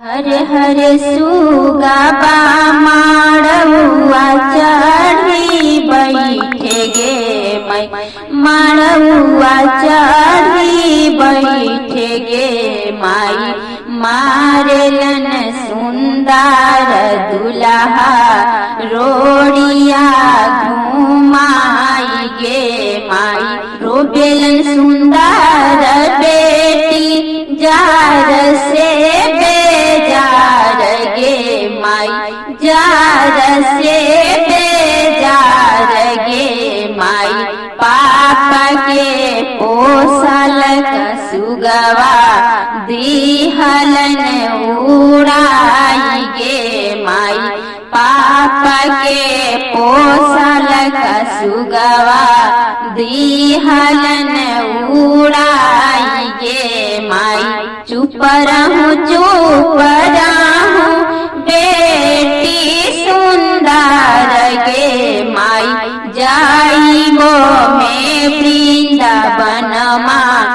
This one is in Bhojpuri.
हरे हरे सुगा माड़ुआ चढ़ी बैठे गे माड़ुआ चढ़ी बैठे गे माई मारेलन सुंदर दुल्हा रोड़िया घुमाई गे माई रोबेलन सुंदर बेटी जार से बेजार गे माई जार से बेजार गे माई पापा के पोसल सुगवा दिहलन उड़ाई गे माई पापा के पोसल सुगवा दिहलन उड़ाई गे माई चुप रहूं बेटी सुंदर गे माई जाइबो में वृंदावन माँ